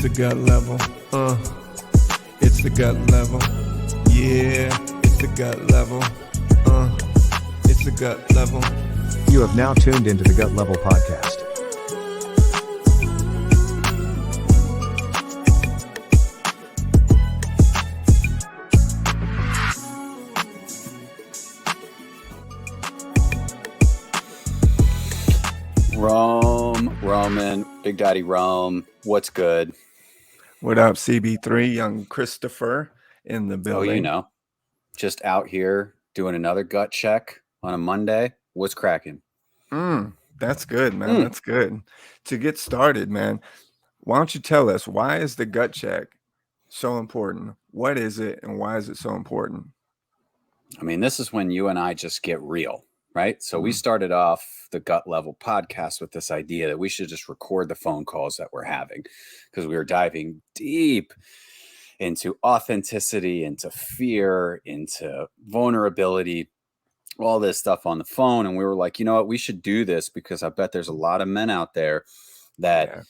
It's the gut level. It's the gut level. Yeah, it's the gut level. It's the gut level. You have now tuned into the Gut Level Podcast. Roman, Big Daddy Rome, what's good? What up, CB3, young Christopher in the building? Oh, you know, just out here doing another gut check on a Monday. What's cracking? That's good, man. That's good. To get started, man, why don't you tell us, why is the gut check so important? What is it and why is it so important? I mean, this is when you and I just get real, right? So we started off the Gut Level podcast with this idea that we should just record the phone calls that we're having because we were diving deep into authenticity, into fear, into vulnerability, all this stuff on the phone. And we were like, you know what, we should do this because I bet there's a lot of men out there that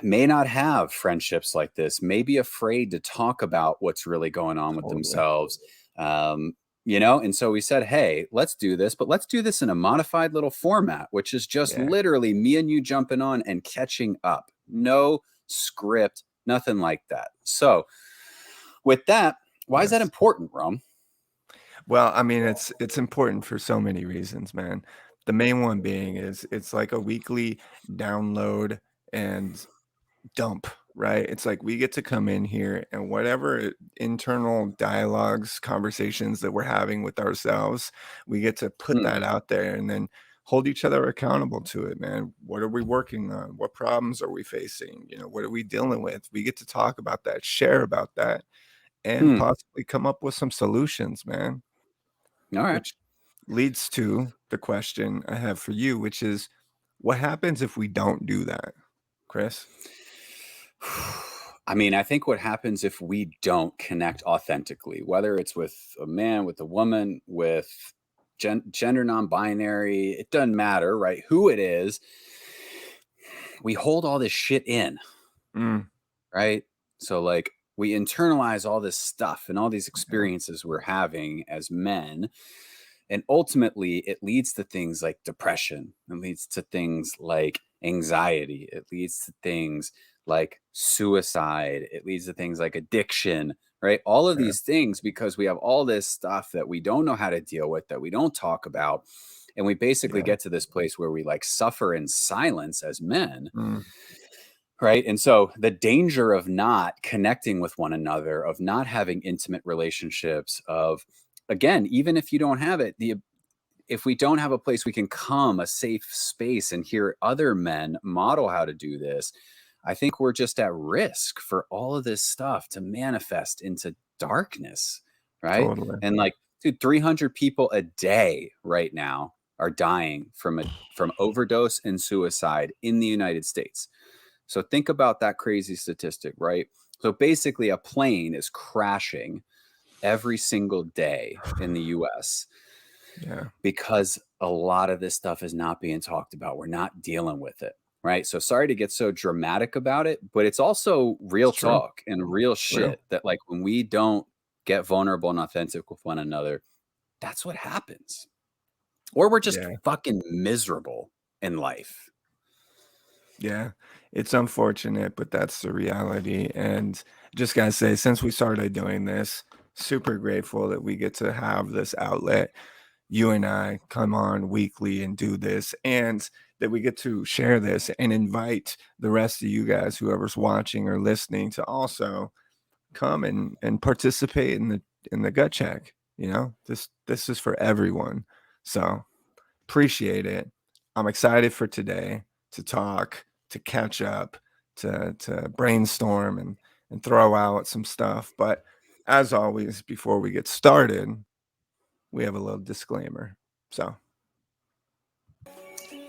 may not have friendships like this, may be afraid to talk about what's really going on with themselves. And so we said, hey, let's do this, but let's do this in a modified little format, which is just literally me and you jumping on and catching up. No script, nothing like that. So with that, why is that important, Rome? Well, I mean, it's important for so many reasons, man. The main one being is it's like a weekly download and dump, right? It's like we get to come in here and whatever internal dialogues, conversations that we're having with ourselves, we get to put that out there and then hold each other accountable to it, man. What are we working on? What problems are we facing? What are we dealing with? We get to talk about that, share about that, and possibly come up with some solutions, man. All right. Which leads to the question I have for you, which is, what happens if we don't do that, Chris? I mean, I think what happens if we don't connect authentically, whether it's with a man, with a woman, with gender non-binary, it doesn't matter, right? Who it is, we hold all this shit in, right? So like we internalize all this stuff and all these experiences we're having as men. And ultimately, it leads to things like depression. It leads to things like anxiety. It leads to things like suicide. It leads to things like addiction, right? All of these things because we have all this stuff that we don't know how to deal with, that we don't talk about. And we basically get to this place where we like suffer in silence as men. Right. And so the danger of not connecting with one another, of not having intimate relationships, of, again, even if you don't have it, if we don't have a place we can come, a safe space, and hear other men model how to do this, I think we're just at risk for all of this stuff to manifest into darkness. Right. Totally. And like, dude, 300 people a day right now are dying from overdose and suicide in the United States. So think about that crazy statistic, right? So basically a plane is crashing every single day in the US because a lot of this stuff is not being talked about. We're not dealing with it, right? So sorry to get so dramatic about it, but it's also real talk and real shit that like when we don't get vulnerable and authentic with one another, that's what happens. Or we're just fucking miserable in life. Yeah, it's unfortunate, but that's the reality. And just gotta say, since we started doing this, super grateful that we get to have this outlet. You and I come on weekly and do this, and that we get to share this and invite the rest of you guys, whoever's watching or listening, to also come and participate in the gut check. This is for everyone. So appreciate it. I'm excited for today to talk, to catch up, to brainstorm and throw out some stuff. But as always, before we get started, we have a little disclaimer. So,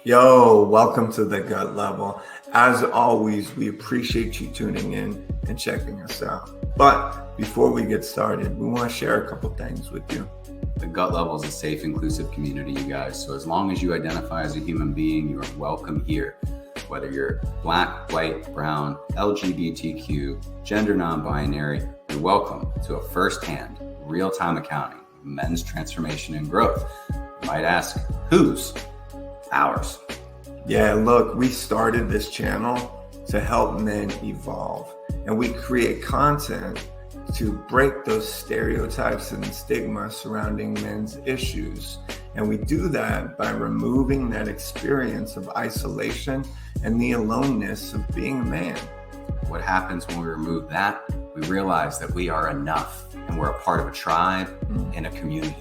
yo, welcome to the Gut Level. As always, we appreciate you tuning in and checking us out. But before we get started, we want to share a couple things with you. The Gut Level is a safe, inclusive community, you guys. So as long as you identify as a human being, you are welcome here. Whether you're black, white, brown, LGBTQ, gender non-binary, you're welcome to a first-hand, real-time accounting of men's transformation and growth. You might ask, whose? Ours. Yeah, look, we started this channel to help men evolve, and we create content to break those stereotypes and stigma surrounding men's issues. And we do that by removing that experience of isolation and the aloneness of being a man. What happens when we remove that? We realize that we are enough and we're a part of a tribe and a community.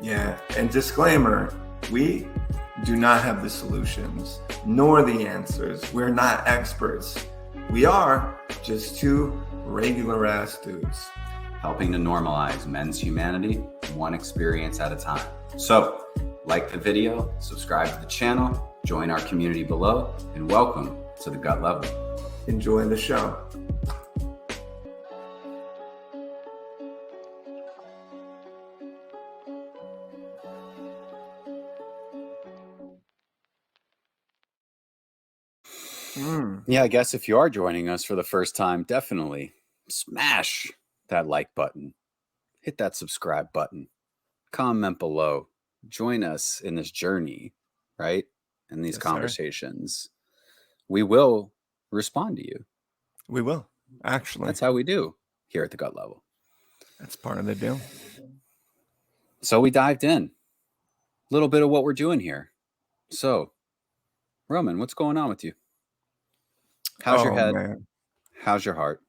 Yeah, and disclaimer, we do not have the solutions nor the answers. We're not experts. We are just two regular ass dudes helping to normalize men's humanity one experience at a time. So, like the video, subscribe to the channel, join our community below, and welcome to the Gut Level. Enjoy the show. Yeah, I guess if you are joining us for the first time, definitely smash that like button, hit that subscribe button, comment below, join us in this journey, right? In these conversations. Sir. We will respond to you. We will, actually. That's how we do here at the Gut Level. That's part of the deal. So we dived in a little bit of what we're doing here. So, Roman, what's going on with you? How's your head? Man. How's your heart?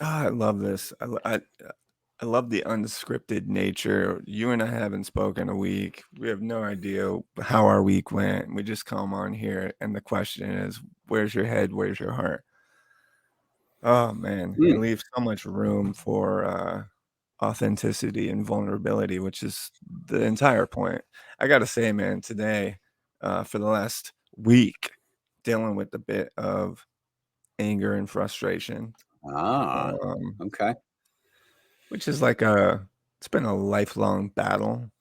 I love this. I love the unscripted nature. You and I haven't spoken a week. We have no idea how our week went. We just come on here, and the question is, where's your head? Where's your heart? Oh, man. It leaves so much room for authenticity and vulnerability, which is the entire point. I got to say, man, today, for the last week, dealing with a bit of anger and frustration. Okay. Which is like it's been a lifelong battle.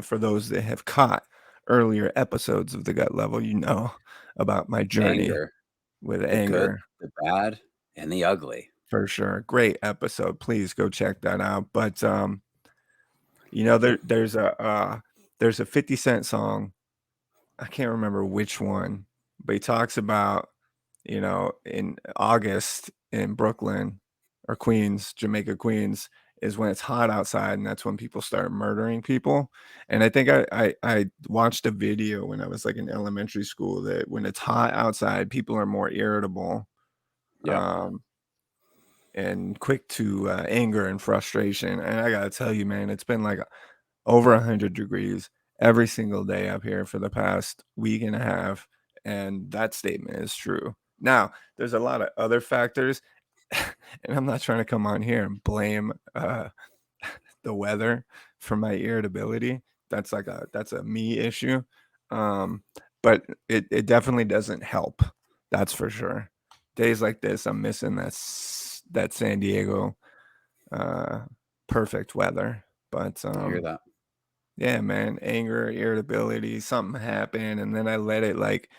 For those that have caught earlier episodes of the Gut Level, you know about my journey with anger. The good, the bad, and the ugly. For sure. Great episode. Please go check that out. But you know, there's a 50 Cent song. I can't remember which one, but he talks about, you know, in August in Brooklyn or Queens, Jamaica, Queens, is when it's hot outside, and that's when people start murdering people. And I think I watched a video when I was like in elementary school that when it's hot outside, people are more irritable, and quick to anger and frustration. And I gotta tell you, man, it's been like over 100 degrees every single day up here for the past week and a half, and that statement is true. Now, there's a lot of other factors, and I'm not trying to come on here and blame the weather for my irritability. That's a me issue. But it definitely doesn't help. That's for sure. Days like this, I'm missing that San Diego perfect weather. But I hear that. Yeah, man, anger, irritability, something happened, and then I let it like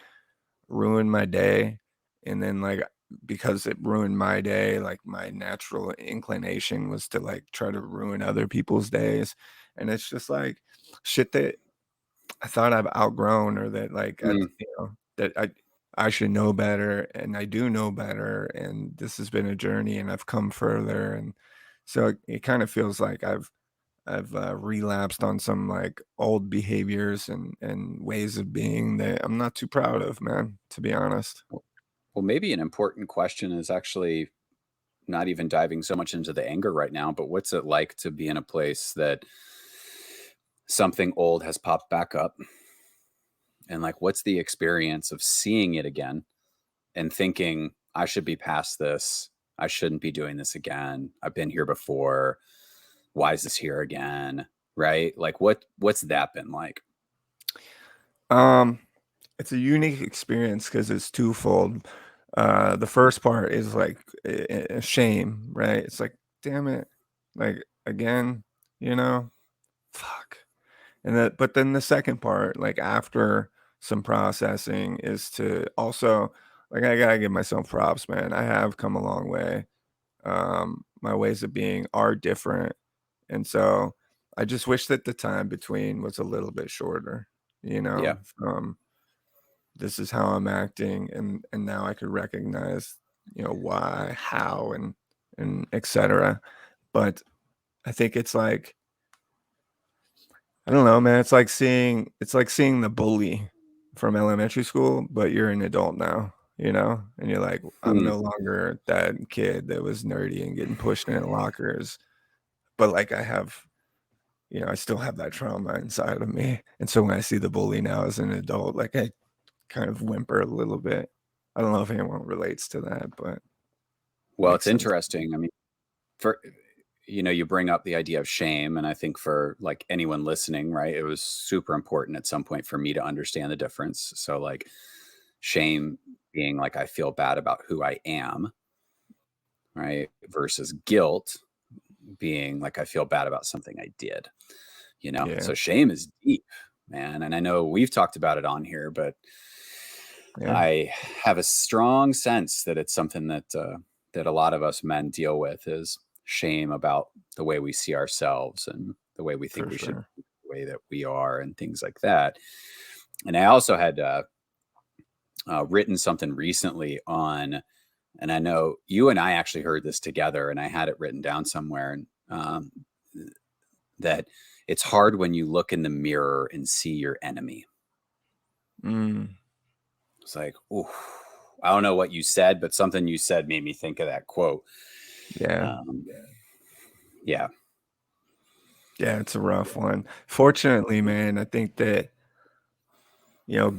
ruin my day. And then like because it ruined my day, like my natural inclination was to like try to ruin other people's days. And it's just like shit that I thought I've outgrown, or that like you know, that I should know better, and I do know better, and this has been a journey, and I've come further. And so it kind of feels like I've relapsed on some like old behaviors and ways of being that I'm not too proud of, man, to be honest. Well, maybe an important question is actually not even diving so much into the anger right now, but what's it like to be in a place that something old has popped back up? And like, what's the experience of seeing it again and thinking, I should be past this. I shouldn't be doing this again. I've been here before. Why is this here again? Right? Like what's that been like? It's a unique experience because it's twofold. The first part is like a shame, right? It's like, damn it, like again, you know, fuck. But then the second part, like after some processing is to also, like, I gotta give myself props, man. I have come a long way. My ways of being are different, and so I just wish that the time between was a little bit shorter, you Yeah. know, from this is how I'm acting, and now I could recognize, why, how, and etc. But I think it's like, I don't know, man. It's like seeing the bully from elementary school, but you're an adult now, and you're like, I'm Mm. no longer that kid that was nerdy and getting pushed in lockers, but like I still have that trauma inside of me, and so when I see the bully now as an adult, like I kind of whimper a little bit. I don't know if anyone relates to that, but Well, makes it's sense. interesting. I mean, for you bring up the idea of shame, and I think for like anyone listening, right, it was super important at some point for me to understand the difference. So like shame being like I feel bad about who I am, right, versus guilt being like I feel bad about something I did. Yeah, So shame is deep, man, and I know we've talked about it on here, but yeah, I have a strong sense that it's something that a lot of us men deal with is shame about the way we see ourselves and the way we think for we should sure. be, the way that we are, and things like that. And I also had written something recently on, and I know you and I actually heard this together, and I had it written down somewhere, and that it's hard when you look in the mirror and see your enemy. Mm, It's like, ooh, I don't know what you said, but something you said made me think of that quote. yeah, Um, yeah. yeah, it's a rough one. Fortunately, man, I think that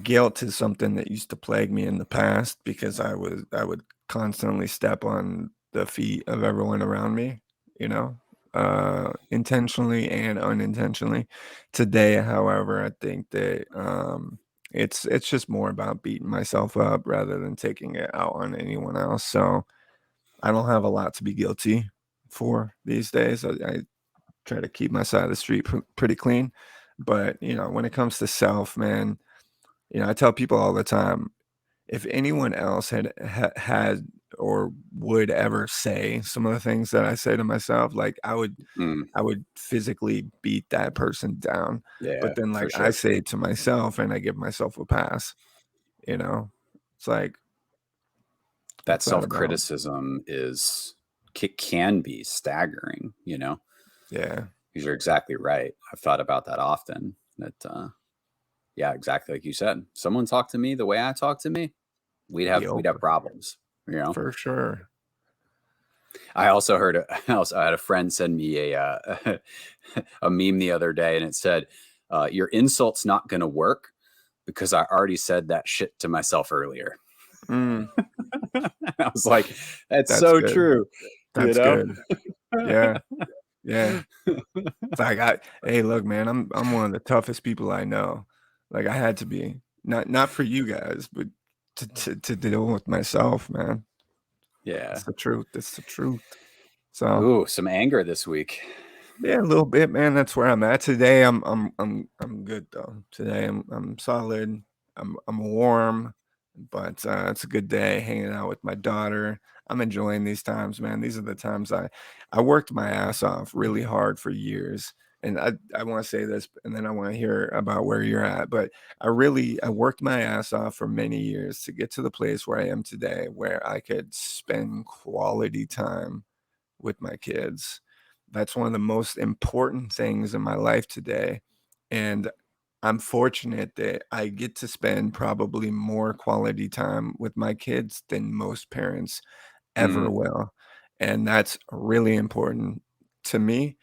guilt is something that used to plague me in the past because I would constantly step on the feet of everyone around me, intentionally and unintentionally. Today, however, I think that it's just more about beating myself up rather than taking it out on anyone else. So I don't have a lot to be guilty for these days. I try to keep my side of the street pretty clean. But when it comes to self, man, I tell people all the time, if anyone else had or would ever say some of the things that I say to myself, like Mm, I would physically beat that person down. yeah, But then for like I sure. say it to myself and I give myself a pass, you know? It's like, That what's that self about? criticism can be staggering, Yeah. because you're exactly right. I've thought about that often. That, yeah, exactly like you said. Someone talked to me the way I talk to me, we'd It'd be have over problems. for sure. I also heard. I also had a friend send me a a meme the other day, and it said, "Your insult's not going to work because I already said that shit to myself earlier." Mm, I was like, "That's that's so good. true," you That's know. good. Yeah. Yeah. It's like hey, look, man, I'm one of the toughest people I know. Like I had to be. Not for you guys, but to deal with myself, man. Yeah. It's the truth. It's the truth. So Ooh, some anger this week. yeah, a little bit, man. That's where I'm at today. I'm good though. Today I'm solid. I'm warm, but it's a good day hanging out with my daughter. I'm enjoying these times, man. These are the times I worked my ass off really hard for years. And I want to say this, and then I want to hear about where you're at. But I worked my ass off for many years to get to the place where I am today, where I could spend quality time with my kids. That's one of the most important things in my life today. And I'm fortunate that I get to spend probably more quality time with my kids than most parents ever Mm, will. And that's really important to me.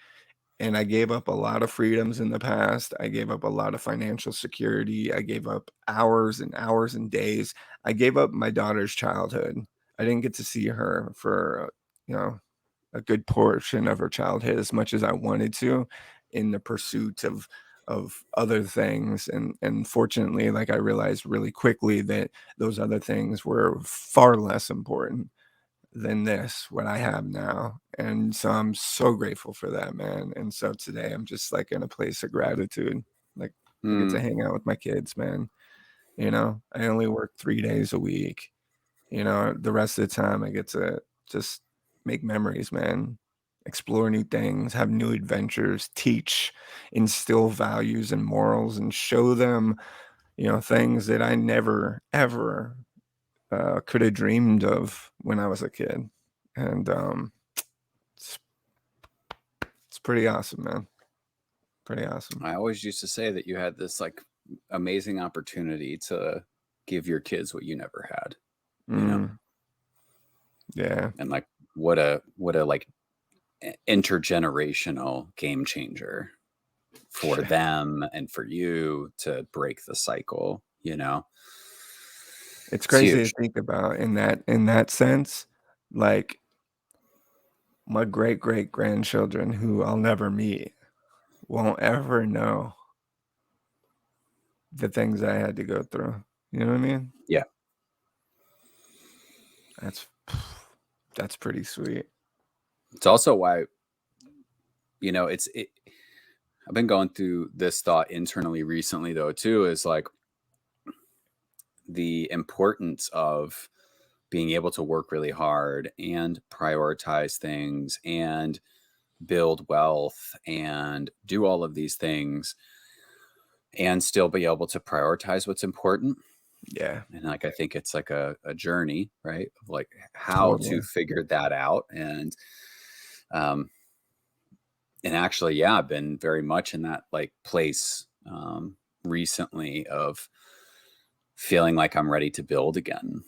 And I gave up a lot of freedoms in the past. I gave up a lot of financial security. I gave up hours and hours and days. I gave up my daughter's childhood. I didn't get to see her for, a good portion of her childhood as much as I wanted to in the pursuit of other things. And fortunately, like I realized really quickly that those other things were far less important than this, what I have now. And so I'm so grateful for that, man. And so today I'm just like in a place of gratitude. Like I get to mm. hang out with my kids, man. You know, I only work 3 days a week. You know, the rest of the time I get to just make memories, man. Explore new things, have new adventures, teach, instill values and morals, and show them, you know, things that I never ever could have dreamed of when I was a kid. And it's, it's pretty awesome, man. Pretty awesome. I always used to say that you had this like amazing opportunity to give your kids what you never had, you know? Yeah. And like what a like intergenerational game changer for them and for you to break the cycle, you know? It's It's crazy huge. to think about in that sense. Like my great great grandchildren who I'll never meet won't ever know the things I had to go through. You know what I mean? Yeah. That's that's pretty sweet. It's also why, you know, I've been going through this thought internally recently though too, is like the importance of being able to work really hard and prioritize things and build wealth and do all of these things and still be able to prioritize what's important. Yeah, And like I think it's like a journey, right, of like how to totally. figure that out. Um and actually, yeah, I've been very much in that like place recently of feeling like I'm ready to build again,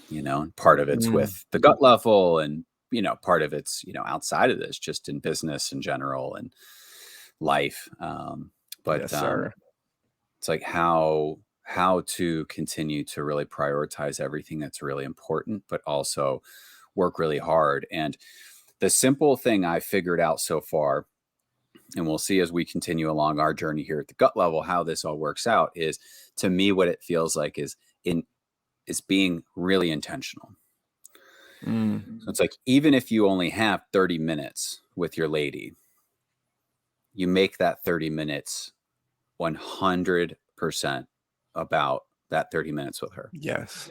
you know. And part of it's Mm, with the gut level, and you know, part of it's, you know, outside of this, just in business in general and life. But yes, sir. it's like how to continue to really prioritize everything that's really important, but also work really hard. And the simple thing I figured out so far, and we'll see as we continue along our journey here at the gut level how this all works out, is to me what it feels like is being really intentional. Mm, So it's like, even if you only have 30 minutes with your lady, you make that 30 minutes 100% about that 30 minutes with her, yes.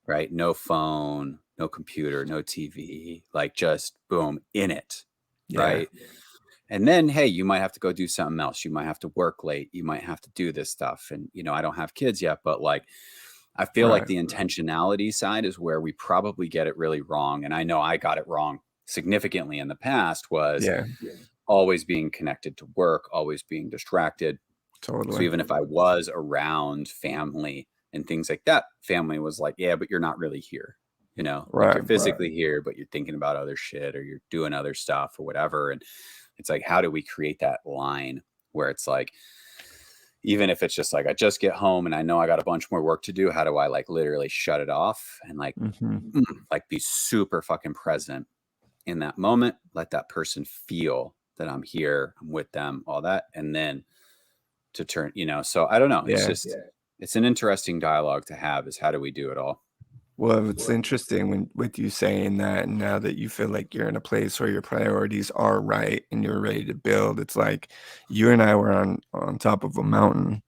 right? No phone, no computer, no TV, like just boom, in it, Yeah. right? And then, hey, you might have to go do something else. You might have to work late. You might have to do this stuff. And, you know, I don't have kids yet, but like, I feel like Right. the intentionality side is where we probably get it really wrong. And I know I got it wrong significantly in the past, was Yeah. always being connected to work, always being distracted. So Totally. even if I was around family and things like that, family was like, yeah, but you're not really here. You know, like Right. you're Right. physically here, but you're thinking about other shit or you're doing other stuff or whatever. And it's like, how do we create that line where it's like, even if it's just like, I just get home and I know I got a bunch more work to do, how do I like literally shut it off and like, Mm-hmm. like be super fucking present in that moment, let that person feel that I'm here, I'm with them, all that. And then to turn, you know, so I don't know. It's Yeah. just, it's an interesting dialogue to have, is how do we do it all? Well, it's interesting when with you saying that, and now that you feel like you're in a place where your priorities are right and you're ready to build. It's like you and I were on top of a mountain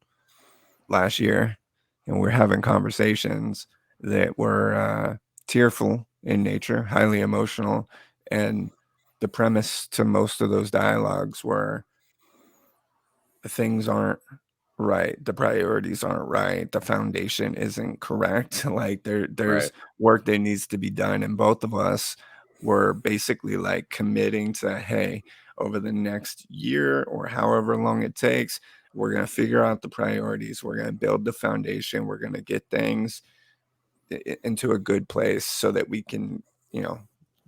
last year, and we're having conversations that were tearful in nature, highly emotional, and the premise to most of those dialogues were things aren't right, the priorities aren't right, the foundation isn't correct. Like Right. there's work that needs to be done, and both of us were basically like committing to, hey, over the next year or however long it takes, we're going to figure out the priorities, we're going to build the foundation, we're going to get things into a good place so that we can, you know,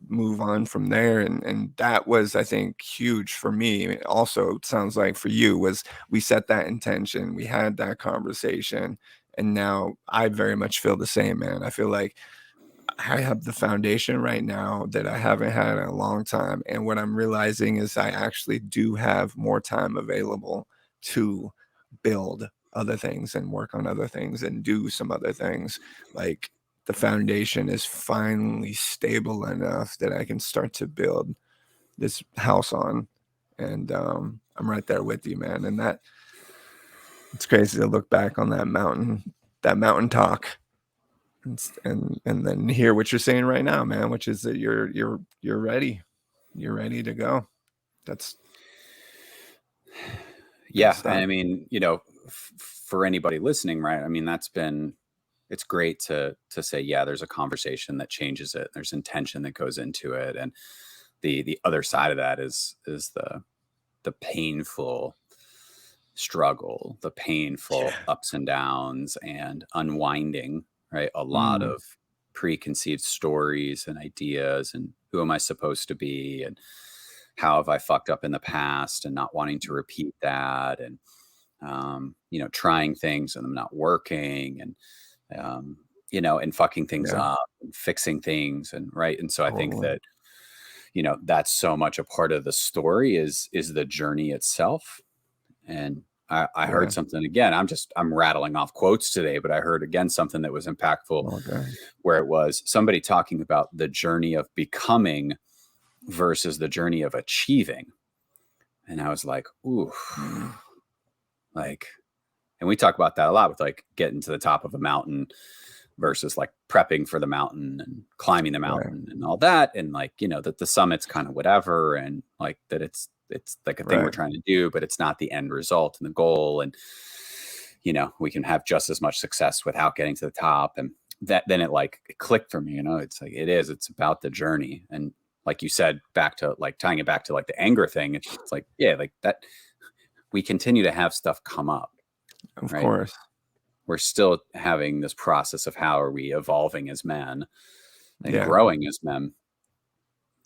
move on from there. And that was, I think, huge for me. It also, it sounds like for you, was we set that intention, we had that conversation, and now I very much feel the same, man. I feel like I have the foundation right now that I haven't had in a long time. And what I'm realizing is I actually do have more time available to build other things and work on other things and do some other things. Like the foundation is finally stable enough that I can start to build this house on. And I'm right there with you, man. And that, it's crazy to look back on that mountain. that mountain talk, and then hear what you're saying right now, man, which is that you're ready. You're ready to go. That's good Yeah. And stuff. I mean, for anybody listening, right? I mean, it's great to say, yeah, there's a conversation that changes it. There's intention that goes into it. And the other side of that is the painful struggle, the painful Yeah. ups and downs and unwinding, right? A lot Mm, of preconceived stories and ideas, and who am I supposed to be, and how have I fucked up in the past, and not wanting to repeat that, and trying things and them not working, and and fucking things yeah, up and fixing things, and right. And so I think totally. that that's so much a part of the story is the journey itself. And I heard Yeah. something again. I'm rattling off quotes today, but I heard again something that was impactful, All good. where it was somebody talking about the journey of becoming versus the journey of achieving. And I was like, ooh, Mm, like, and we talk about that a lot with like getting to the top of a mountain versus like prepping for the mountain and climbing the right. mountain and all that. And like, that the summit's kind of whatever. And like that it's like a thing we're Right. trying to do, but it's not the end result and the goal. And, we can have just as much success without getting to the top. And that then it clicked for me, it's like, it's about the journey. And like you said, back to like tying it back to like the anger thing. It's like, yeah, like that we continue to have stuff come up, Of right? course. We're still having this process of how are we evolving as men and Yeah. growing as men,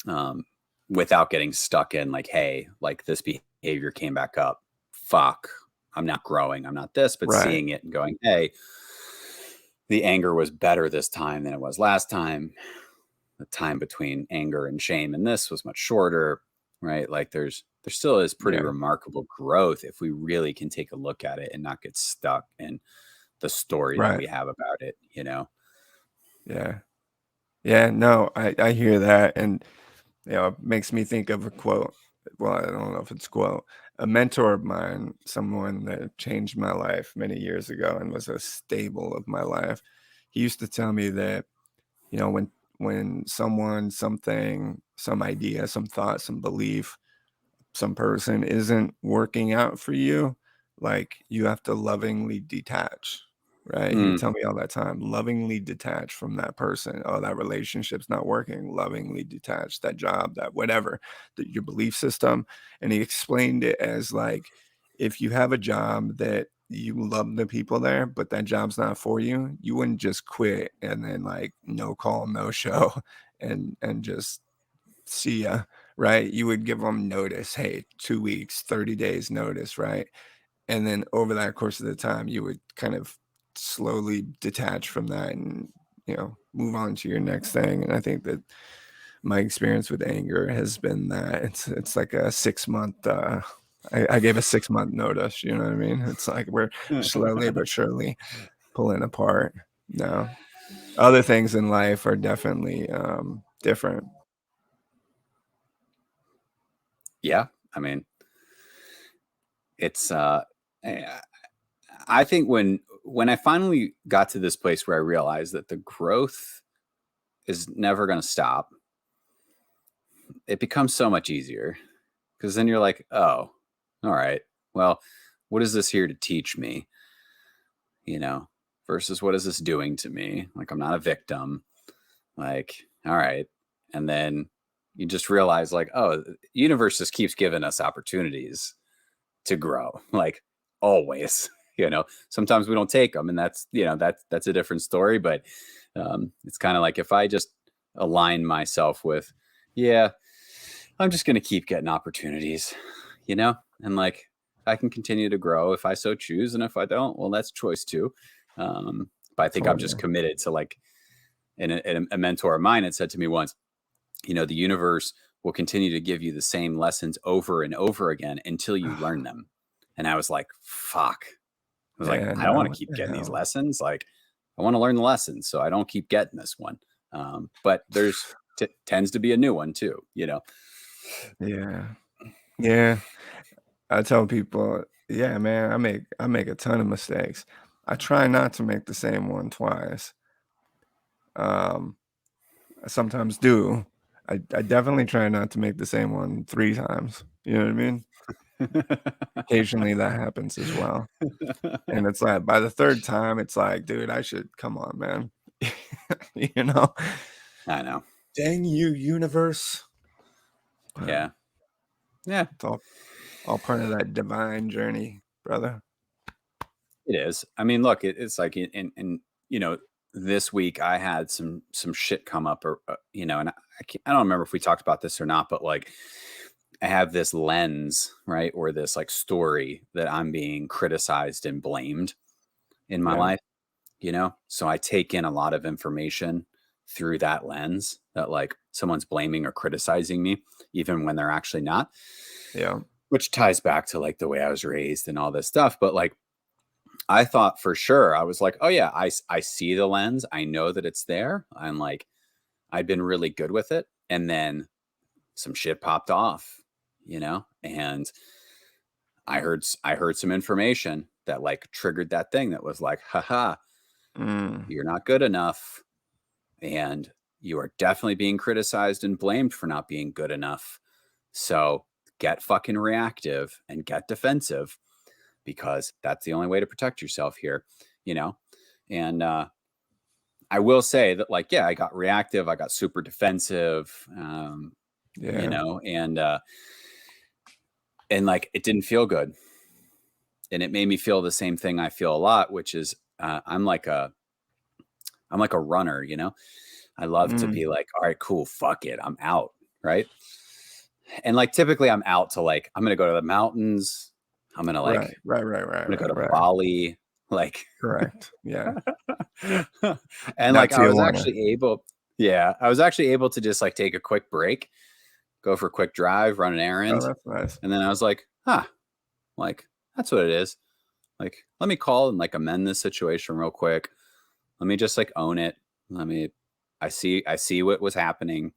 um, without getting stuck in like, hey, like this behavior came back up. Fuck, I'm not growing. I'm not this, but Right. seeing it and going, hey, the anger was better this time than it was last time. The time between anger and shame and this was much shorter, right? Like there still is pretty Yeah. remarkable growth if we really can take a look at it and not get stuck in the story that Right. we have about it. Yeah. Yeah. No, I hear that, and it makes me think of a quote. Well, I don't know if it's a quote. A mentor of mine, someone that changed my life many years ago and was a staple of my life. He used to tell me that, when someone, something, some idea, some thought, some belief, some person isn't working out for you, like, you have to lovingly detach, right? He would Mm, tell me all that time, lovingly detach from that person. Oh, that relationship's not working, lovingly detach, that job, that whatever, your belief system. And he explained it as like, if you have a job that you love the people there, but that job's not for you, you wouldn't just quit and then like no call, no show and just see ya, right? You would give them notice, hey, 2 weeks, 30 days notice, right? And then over that course of the time, you would kind of slowly detach from that and, move on to your next thing. And I think that my experience with anger has been that it's like a 6 month I gave a 6 month notice, you know what I mean? It's like we're slowly but surely pulling apart now. Other things in life are definitely different. yeah. I mean, it's eh, I think when I finally got to this place where I realized that the growth is never going to stop, it becomes so much easier, because then you're like, oh, all right, well, what is this here to teach me, you know, versus what is this doing to me? Like, I'm not a victim. Like, all right. And then you just realize, like, oh, the universe just keeps giving us opportunities to grow, like always. Sometimes we don't take them, and that's a different story. But it's kind of like if I just align myself with, yeah, I'm just going to keep getting opportunities, and like I can continue to grow if I so choose, and if I don't, well, that's choice too. But I think I'm just Totally. committed to like, and a mentor of mine had said to me once, the universe will continue to give you the same lessons over and over again until you learn them. And I was like, fuck. I was like, Yeah, I don't no, want to what keep the getting these hell? lessons. Like, I want to learn the lessons so I don't keep getting this one. But there's tends to be a new one too. Yeah. Yeah. I tell people, yeah, man, I make a ton of mistakes. I try not to make the same one twice. I sometimes do. I definitely try not to make the same one 3 times. You know what I mean? Occasionally that happens as well. And it's like by the 3rd time, it's like, dude, I should come on, man. You know? I know. Dang you, universe. Yeah. Yeah, It's all part of that divine journey, brother. it is. I mean, look, it's like in this week I had some shit come up, or and I don't remember if we talked about this or not, but like I have this lens, right, or this like story that I'm being criticized and blamed in my Yeah. life, so I take in a lot of information through that lens, that like someone's blaming or criticizing me even when they're actually not, Yeah. which ties back to like the way I was raised and all this stuff. But like I thought for sure, I was like, oh yeah, I see the lens, I know that it's there, I'm like, I've been really good with it, and then some shit popped off, and I heard some information that like triggered that thing that was like, haha, Mm. you're not good enough, and you are definitely being criticized and blamed for not being good enough. So get fucking reactive and get defensive, because that's the only way to protect yourself here, you know? And I will say that, like, yeah, I got reactive, I got super defensive, Yeah. and like it didn't feel good. And it made me feel the same thing I feel a lot, which is I'm like a runner, I love to Mm. be like, all right, cool, fuck it, I'm out, right? And like typically I'm out to like, I'm gonna go to the mountains, I'm gonna like Right. Right. Right. I'm Right. gonna go Right. to Right. Bali, like Correct. Yeah. and Not like I was Tijuana. actually able, yeah, I was actually able to just like take a quick break, go for a quick drive, run an Oh, errand. that's nice. And then I was like, like that's what it is. Like, let me call and like amend this situation real quick. Let me just like own it. Let me I see what was happening.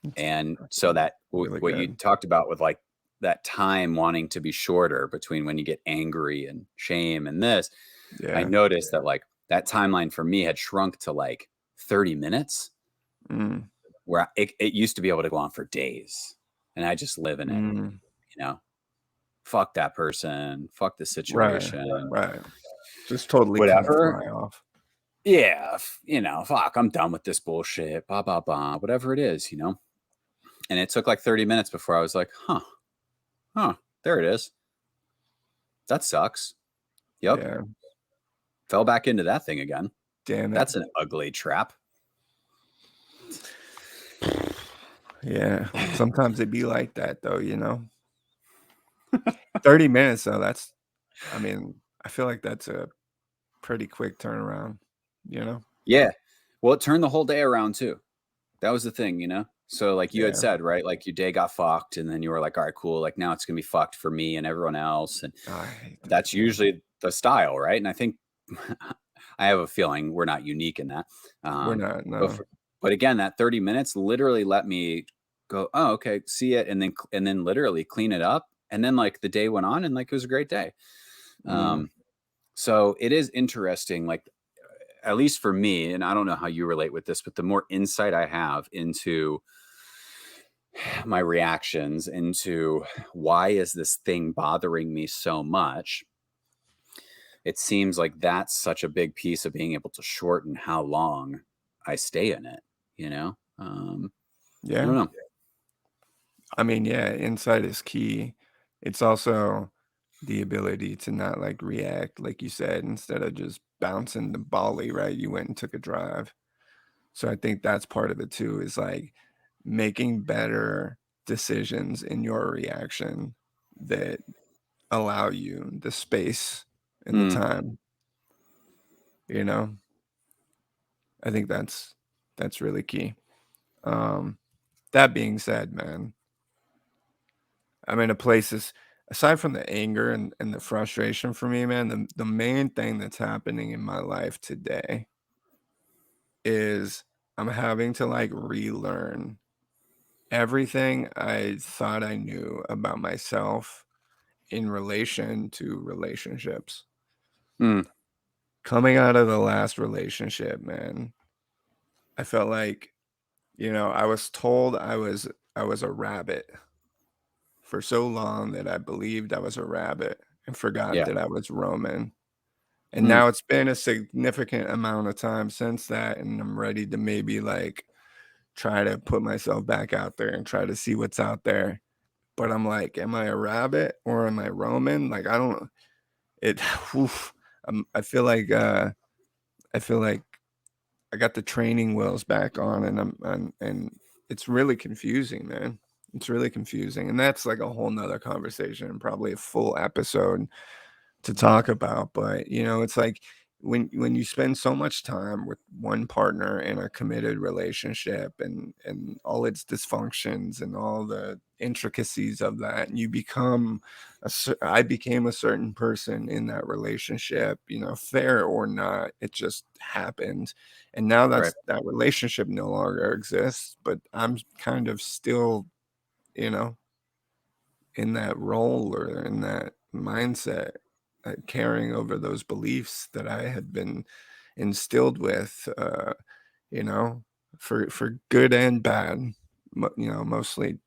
It's And so fucking that really what you good. talked about with like that time wanting to be shorter between when you get angry and shame and this, I Yeah. noticed that like that timeline for me had shrunk to like 30 minutes, Mm. where it used to be able to go on for days, and I just live in it, Mm. you know, fuck that person, fuck the Right. situation, Right. Just totally kind of whatever. fly off. Yeah, fuck, I'm done with this bullshit, blah, blah, blah, whatever it is. And it took like 30 minutes before I was like, huh, there it is. That sucks. Yep. Yeah. Fell back into that thing again. Damn it. That's an ugly trap. Yeah. Sometimes it be like that though, 30 minutes though, I mean, I feel like that's a pretty quick turnaround, you know? Yeah. Well, it turned the whole day around too. That was the thing. So like you had Yeah. said, right? Like your day got fucked, and then you were like, all right, cool. Like now it's going to be fucked for me and everyone else. And I hate that, that's man. usually the style, right? And I think I have a feeling we're not unique in that. We're Um, not, but no. but again, that 30 minutes literally let me go, oh, okay, see it, and then literally clean it up, and then like the day went on, and like it was a great day. Mm. Um, so it is interesting, like at least for me, and I don't know how you relate with this, but the more insight I have into my reactions, into why is this thing bothering me so much, it seems like that's such a big piece of being able to shorten how long I stay in it, you know? I Yeah. don't know. I mean, yeah, insight is key. It's also the ability to not like react, like you said, instead of just bouncing the volley, right? You went and took a drive. So I think that's part of it too, is like making better decisions in your reaction that allow you the space and the Mm, time, you know? I think that's really key. Um, that being said, man, I'm in a place is aside from the anger and the frustration for me, man, the main thing that's happening in my life today is I'm having to like relearn everything I thought I knew about myself in relation to relationships. mm, coming out of the last relationship, man, I felt like, I was told I was a rabbit for so long that I believed I was a rabbit and forgot Yeah. that I was Roman. And Hmm. now it's been a significant amount of time since that, and I'm ready to maybe like try to put myself back out there and try to see what's out there. But I'm like, am I a rabbit or am I Roman? Like I don't it oof, I feel like I got the training wheels back on, and and it's really confusing, man. It's really confusing. And that's like a whole nother conversation and probably a full episode to talk about. But it's like when you spend so much time with one partner in a committed relationship, and all its dysfunctions and all the intricacies of that, and you become I became a certain person in that relationship, fair or not, it just happened. And now Right. that relationship no longer exists, but I'm kind of still, you know in that role or in that mindset, carrying over those beliefs that I had been instilled with, you know, for good and bad, mostly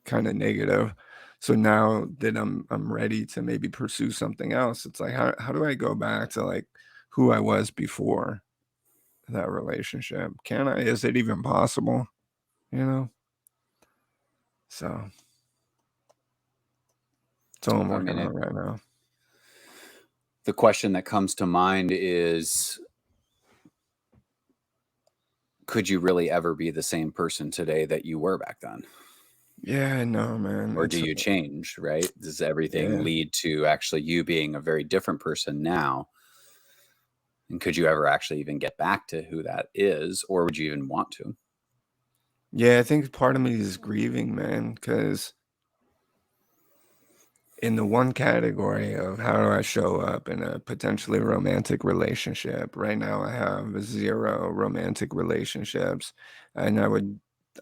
kind of negative. So now that I'm ready to maybe pursue something else, it's like how do I go back to like who I was before that relationship? Can I? Is it even possible? You know? So that's all I'm I working mean, on right now. the question that comes to mind is, could you really ever be the same person today that you were back then? Yeah, I know, man. Or do It's you change, right? Does everything yeah. lead to actually you being a very different person now? And could you ever actually even get back to who that is? Or would you even want to? Yeah, I think part of me is grieving, man, because in the one category of how do I show up in a potentially romantic relationship, right now I have 0 romantic relationships, and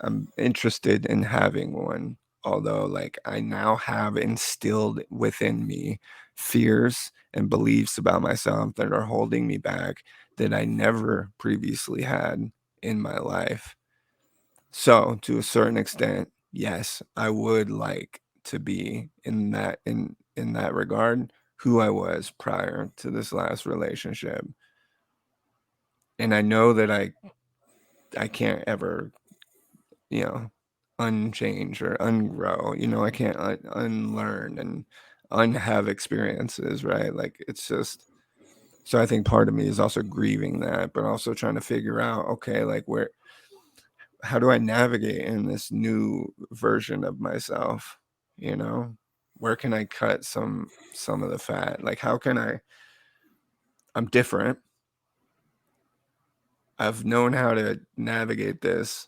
I'm interested in having one. Although, like, I now have instilled within me fears and beliefs about myself that are holding me back that I never previously had in my life. So, to a certain extent, yes, I would like to be in that regard who I was prior to this last relationship. And I know that I can't ever, you know, unchange or ungrow. I can't unlearn and unhave experiences, right? Like it's just so I think part of me is also grieving that, but also trying to figure out, okay, like how do I navigate in this new version of myself? You know, where can I cut some of the fat? Like, how can I'm different. I've known how to navigate this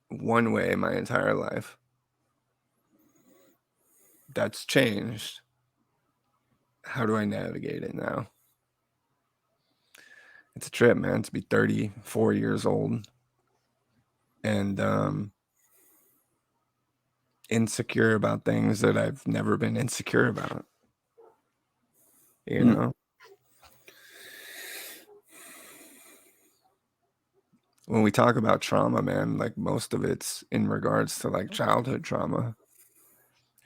one way my entire life. That's changed. How do I navigate it now? It's a trip, man, to be 34 years old and insecure about things that I've never been insecure about, you Hmm. know? When we talk about trauma, man, like most of it's in regards to like childhood trauma,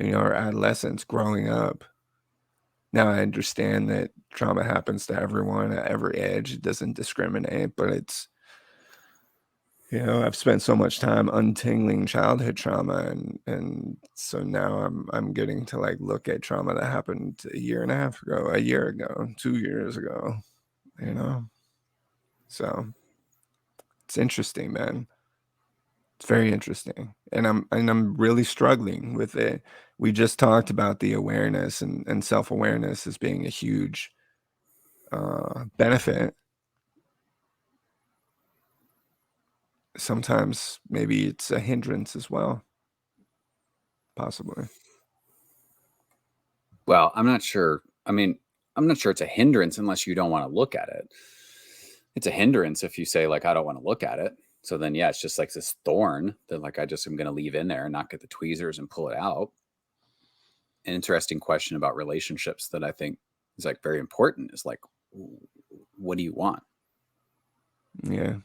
or adolescence, growing up. Now I understand that trauma happens to everyone at every age. It doesn't discriminate, but I've spent so much time untangling childhood trauma, and so now I'm getting to like look at trauma that happened a year and a half ago, a year ago, 2 years ago, you know? So it's interesting, man. It's very interesting. And I'm really struggling with it. We just talked about the awareness and self-awareness as being a huge benefit. Sometimes maybe it's a hindrance as well, possibly. Well, I'm not sure. I mean, I'm not sure it's a hindrance unless you don't want to look at it. It's a hindrance if you say, like, I don't want to look at it. So then, yeah, it's just like this thorn that, like, I just am going to leave in there and not get the tweezers and pull it out. An interesting question about relationships that I think is like very important is like, what do you want? Yeah.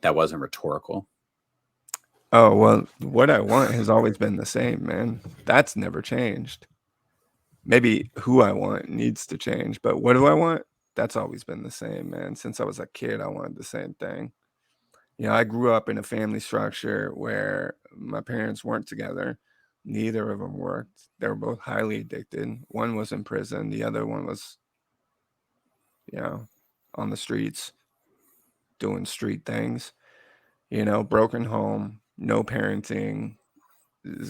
That wasn't rhetorical. Oh, well, what I want has always been the same, man. That's never changed. Maybe who I want needs to change, but what do I want? That's always been the same, man. Since I was a kid, I wanted the same thing. You know, I grew up in a family structure where my parents weren't together. Neither of them worked. They were both highly addicted. One was in prison, the other one was, you know, on the streets doing street things, you know, broken home, no parenting.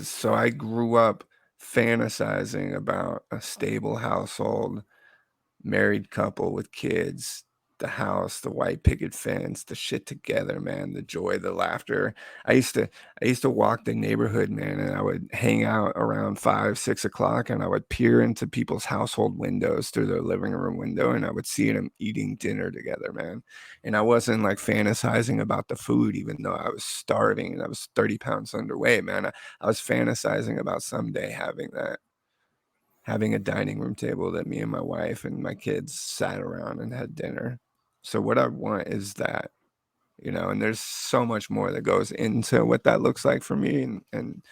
So I grew up fantasizing about a stable household, married couple with kids, the house, the white picket fence, the shit together, man, the joy, the laughter. I used to walk the neighborhood, man, and I would hang out around 5, 6 o'clock, and I would peer into people's household windows through their living room window, and I would see them eating dinner together, man. And I wasn't like fantasizing about the food, even though I was starving and I was 30 pounds underweight, man. I was fantasizing about someday having a dining room table that me and my wife and my kids sat around and had dinner. So what I want is that, you know, and there's so much more that goes into what that looks like for me. And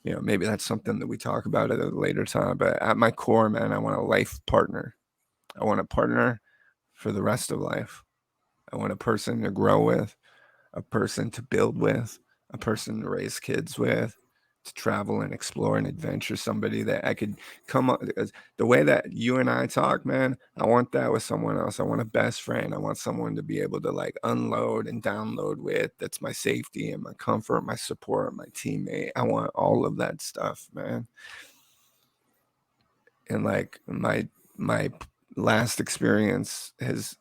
you know, maybe that's something that we talk about at a later time. But at my core, man, I want a life partner. I want a partner for the rest of life. I want a person to grow with, a person to build with, a person to raise kids with, to travel and explore and adventure, somebody that I could come up the way that you and I talk, man. I want that with someone else. I want a best friend. I want someone to be able to like unload and download with. That's my safety and my comfort, my support, my teammate. I want all of that stuff, man. And like my last experience is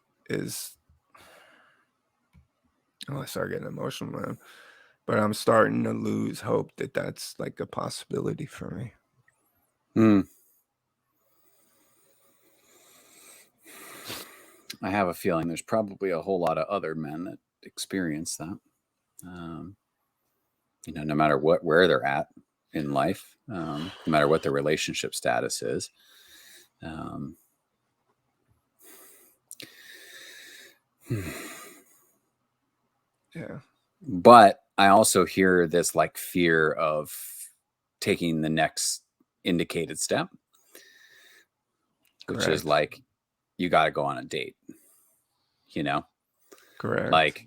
oh, I start getting emotional, man. But I'm starting to lose hope that that's like a possibility for me. I have a feeling there's probably a whole lot of other men that experience that. You know, no matter where they're at in life, no matter what their relationship status is. Yeah. But I also hear this like fear of taking the next indicated step, which is Correct. like, you got to go on a date, you know, Correct. like,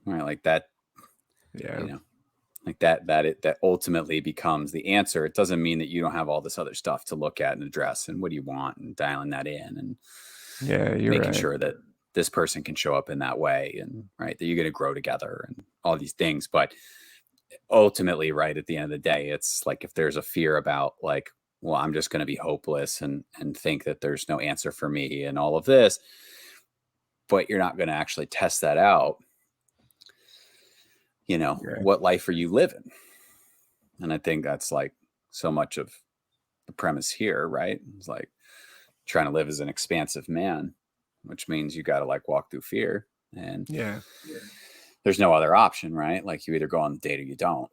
right, like that, Yeah. you know, like that ultimately becomes the answer. It doesn't mean that you don't have all this other stuff to look at and address and what do you want and dialing that in and Yeah, you're making right. sure that this person can show up in that way and right, that you're going to grow together and all these things. But ultimately, right, at the end of the day, it's like, if there's a fear about like, well, I'm just going to be hopeless and think that there's no answer for me and all of this, but you're not going to actually test that out, you know, Yeah. what life are you living? And I think that's like so much of the premise here, right? It's like trying to live as an expansive man, which means you got to like walk through fear, and Yeah. there's no other option, right? Like you either go on the date or you don't.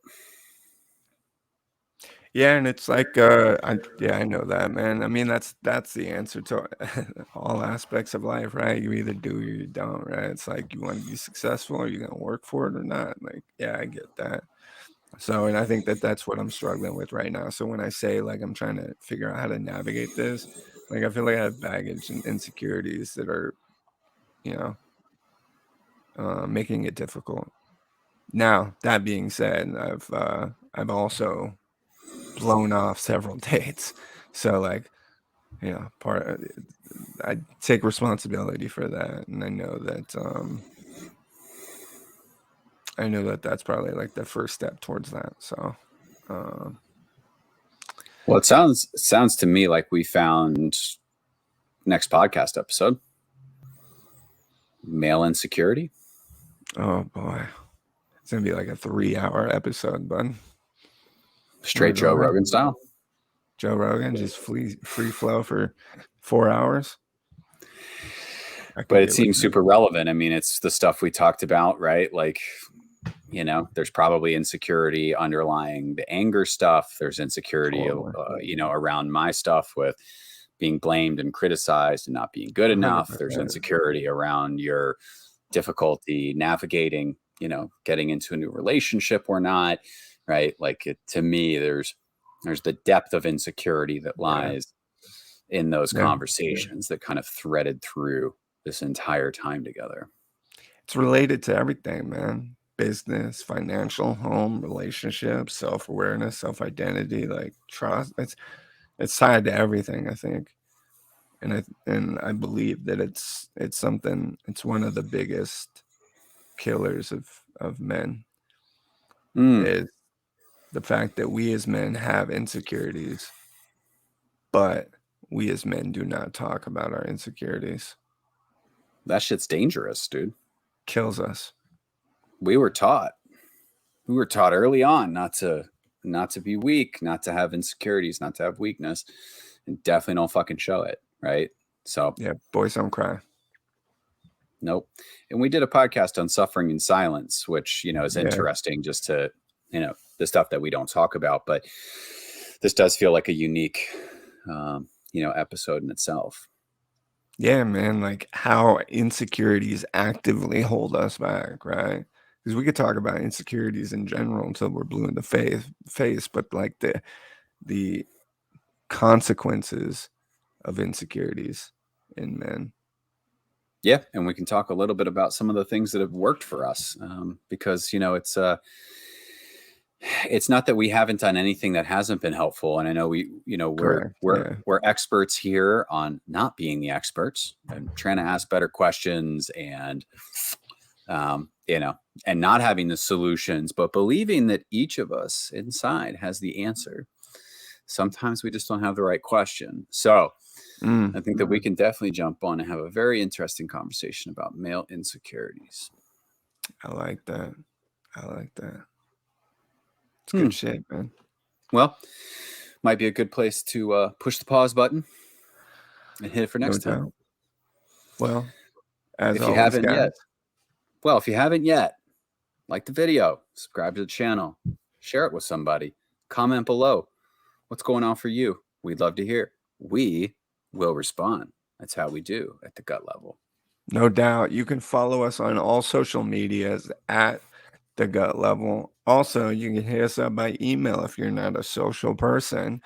Yeah, and it's like I know that, man. I mean, that's the answer to all aspects of life, right? You either do or you don't, right? It's like you want to be successful, are you going to work for it or not? Like, yeah, I get that. So, and I think that that's what I'm struggling with right now. So when I say like I'm trying to figure out how to navigate this, like I feel like I have baggage and insecurities that are, you know, making it difficult. Now, that being said, I've also blown off several dates. So like, you know, I take responsibility for that, and I know that that's probably like the first step towards that. So, um, Well, it sounds to me like we found next podcast episode, male insecurity. oh boy, it's gonna be like a 3-hour episode, bud. Straight Wanna go Joe there? Rogan style. Joe Rogan just free flow for 4 hours. I could But it get with seems that. super relevant. I mean, it's the stuff we talked about, right? Like, you know, there's probably insecurity underlying the anger stuff. There's insecurity, Totally. you know, around my stuff with being blamed and criticized and not being good enough. There's 100%. insecurity around your difficulty navigating, getting into a new relationship or not, right? Like to me, there's the depth of insecurity that lies in those conversations that kind of threaded through this entire time together. It's related to everything, man. Business, financial, home, relationships, self-awareness, self-identity, like trust. It's tied to everything, I think. And I believe that it's one of the biggest killers of men is the fact that we as men have insecurities, but we as men do not talk about our insecurities. That shit's dangerous, dude. Kills us. We were taught early on not to be weak, not to have insecurities, not to have weakness, and definitely don't fucking show it, right? So yeah, boys don't cry. Nope. And we did a podcast on suffering in silence, which, is interesting just to, the stuff that we don't talk about, but this does feel like a unique, episode in itself. Yeah, man, like how insecurities actively hold us back, right? Because we could talk about insecurities in general until we're blue in the face, but like the consequences of insecurities in men. Yeah, and we can talk a little bit about some of the things that have worked for us, because it's not that we haven't done anything that hasn't been helpful. And I know we're experts here on not being the experts and trying to ask better questions and, and not having the solutions, but believing that each of us inside has the answer. Sometimes we just don't have the right question. So I think that we can definitely jump on and have a very interesting conversation about male insecurities. I like that. It's good shit, man. Well, might be a good place to push the pause button and hit it for next time. Well, as if always, you haven't guys. If you haven't yet, like the video, subscribe to the channel, share it with somebody, comment below. What's going on for you? We'd love to hear. We will respond. That's how we do at the gut level. No doubt. You can follow us on all social medias at the gut level. Also, you can hit us up by email if you're not a social person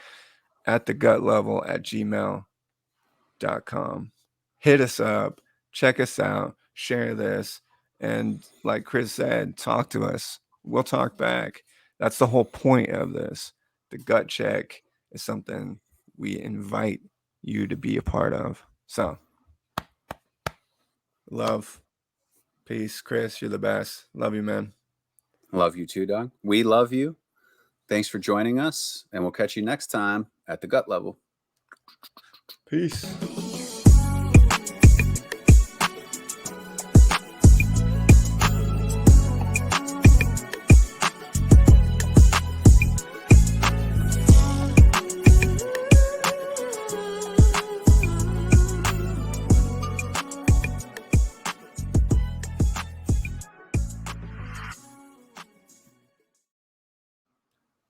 at thegutlevel@gmail.com. Hit us up, check us out, share this, and like Chris said, talk to us. We'll talk back. That's the whole point of this. The gut check is something we invite you to be a part of. So, love, peace. Chris, you're the best. Love you, man. Love you too, dog. We love you. Thanks for joining us, and we'll catch you next time at the gut level. Peace.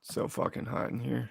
So fucking hot in here.